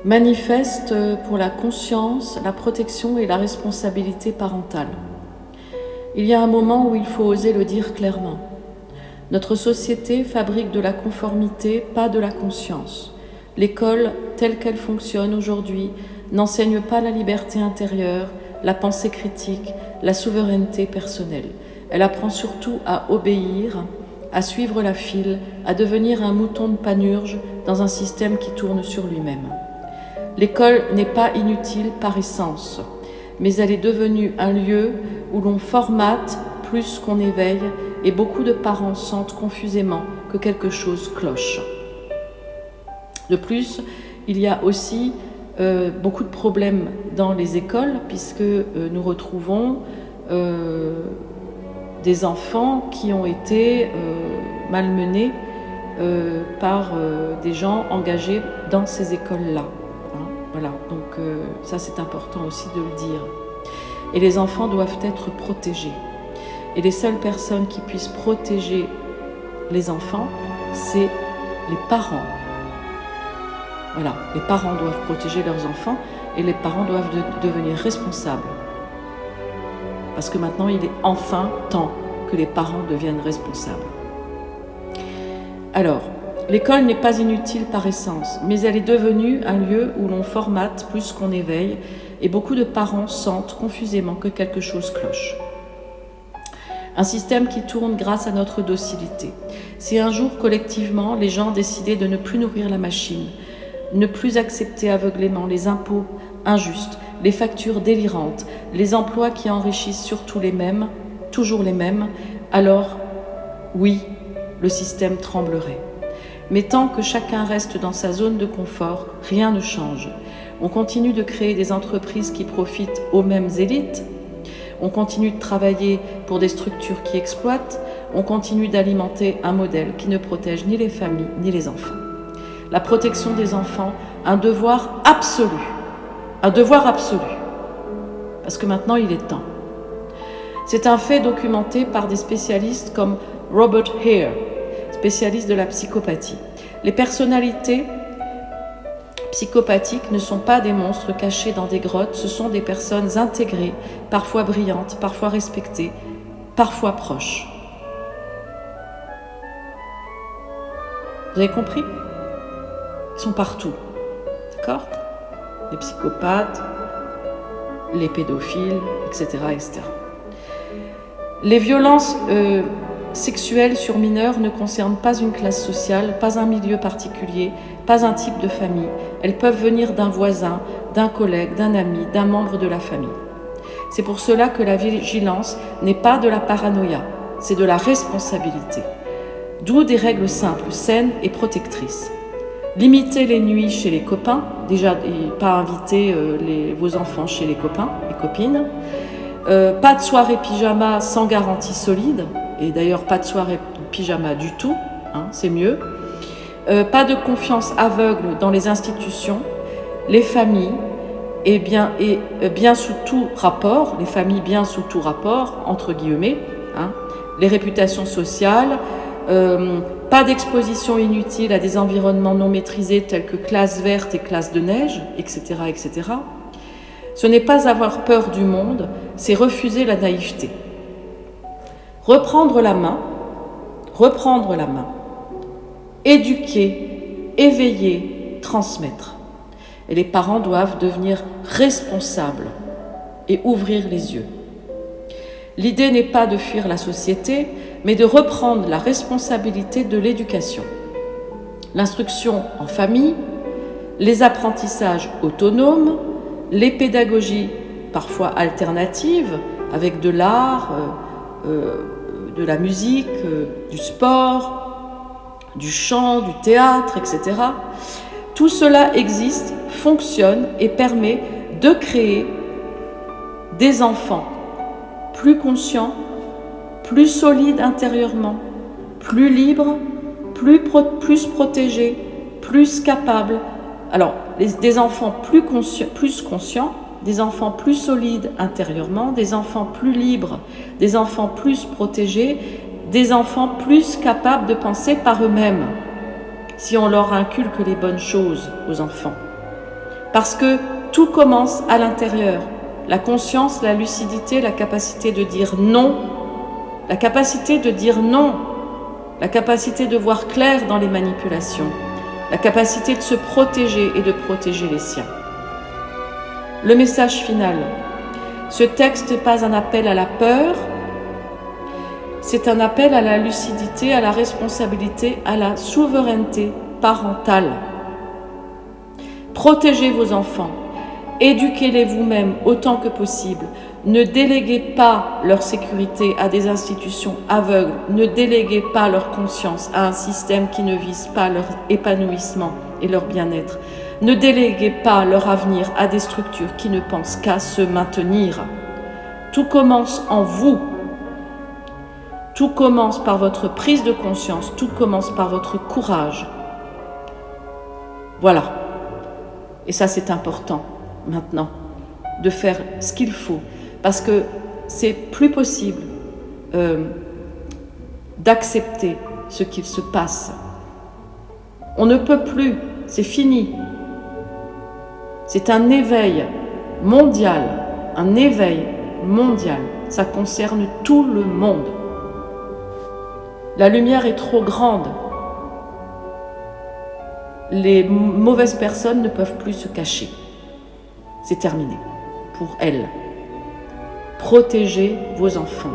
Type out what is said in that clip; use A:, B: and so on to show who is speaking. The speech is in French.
A: manifeste pour la conscience, la protection et la responsabilité parentale. Il y a un moment où il faut oser le dire clairement. Notre société fabrique de la conformité, pas de la conscience. L'école, telle qu'elle fonctionne aujourd'hui, n'enseigne pas la liberté intérieure, la pensée critique, la souveraineté personnelle. Elle apprend surtout à obéir, à suivre la file, à devenir un mouton de panurge dans un système qui tourne sur lui-même. L'école n'est pas inutile par essence, mais elle est devenue un lieu où l'on formate plus qu'on éveille et beaucoup de parents sentent confusément que quelque chose cloche. De plus, il y a aussi beaucoup de problèmes dans les écoles puisque nous retrouvons des enfants qui ont été malmenés par des gens engagés dans ces écoles-là. Voilà, donc ça c'est important aussi de le dire. Et les enfants doivent être protégés. Et les seules personnes qui puissent protéger les enfants, c'est les parents. Voilà, les parents doivent protéger leurs enfants et les parents doivent devenir responsables. Parce que maintenant, il est enfin temps que les parents deviennent responsables. Alors, l'école n'est pas inutile par essence, mais elle est devenue un lieu où l'on formate plus qu'on éveille et beaucoup de parents sentent confusément que quelque chose cloche. Un système qui tourne grâce à notre docilité. Si un jour, collectivement, les gens décidaient de ne plus nourrir la machine, ne plus accepter aveuglément les impôts injustes, les factures délirantes, les emplois qui enrichissent surtout les mêmes, toujours les mêmes, alors, oui, le système tremblerait. Mais tant que chacun reste dans sa zone de confort, rien ne change. On continue de créer des entreprises qui profitent aux mêmes élites, on continue de travailler pour des structures qui exploitent, on continue d'alimenter un modèle qui ne protège ni les familles ni les enfants. La protection des enfants, un devoir absolu. Un devoir absolu. Parce que maintenant, il est temps. C'est un fait documenté par des spécialistes comme Robert Hare, spécialiste de la psychopathie. Les personnalités psychopathiques ne sont pas des monstres cachés dans des grottes, ce sont des personnes intégrées, parfois brillantes, parfois respectées, parfois proches. Vous avez compris ? Ils sont partout, d'accord ? Les psychopathes, les pédophiles, etc., etc. Les violences sexuelles sur mineurs ne concernent pas une classe sociale, pas un milieu particulier, pas un type de famille. Elles peuvent venir d'un voisin, d'un collègue, d'un ami, d'un membre de la famille. C'est pour cela que la vigilance n'est pas de la paranoïa, c'est de la responsabilité. D'où des règles simples, saines et protectrices. Limiter les nuits chez les copains, déjà pas inviter vos enfants chez les copains et copines. Pas de soirée pyjama sans garantie solide, et d'ailleurs pas de soirée pyjama du tout, hein, c'est mieux. Pas de confiance aveugle dans les institutions, les familles, et bien sous tout rapport, les familles bien sous tout rapport, entre guillemets, hein, les réputations sociales, pas d'exposition inutile à des environnements non maîtrisés tels que classes vertes et classes de neige, etc., etc. Ce n'est pas avoir peur du monde, c'est refuser la naïveté. Reprendre la main, éduquer, éveiller, transmettre. Et les parents doivent devenir responsables et ouvrir les yeux. L'idée n'est pas de fuir la société, mais de reprendre la responsabilité de l'éducation. L'instruction en famille, les apprentissages autonomes, les pédagogies parfois alternatives, avec de l'art, de la musique, du sport, du chant, du théâtre, etc. Tout cela existe, fonctionne et permet de créer des enfants plus conscients, plus solides intérieurement, plus libres, plus protégés, plus capables. Alors, des enfants plus conscients, des enfants plus solides intérieurement, des enfants plus libres, des enfants plus protégés, des enfants plus capables de penser par eux-mêmes, si on leur inculque les bonnes choses aux enfants. Parce que tout commence à l'intérieur. La conscience, la lucidité, la capacité de dire non, la capacité de dire non, la capacité de voir clair dans les manipulations, la capacité de se protéger et de protéger les siens. Le message final. Ce texte n'est pas un appel à la peur, c'est un appel à la lucidité, à la responsabilité, à la souveraineté parentale. Protégez vos enfants, éduquez-les vous-même autant que possible. Ne déléguez pas leur sécurité à des institutions aveugles, ne déléguez pas leur conscience à un système qui ne vise pas leur épanouissement et leur bien-être. Ne déléguez pas leur avenir à des structures qui ne pensent qu'à se maintenir. Tout commence en vous. Tout commence par votre prise de conscience, tout commence par votre courage. Voilà. Et ça, c'est important maintenant, de faire ce qu'il faut, parce que c'est plus possible d'accepter ce qu'il se passe. On ne peut plus, c'est fini. C'est un éveil mondial, un éveil mondial. Ça concerne tout le monde. La lumière est trop grande. Les mauvaises personnes ne peuvent plus se cacher. C'est terminé pour elles. Protégez vos enfants.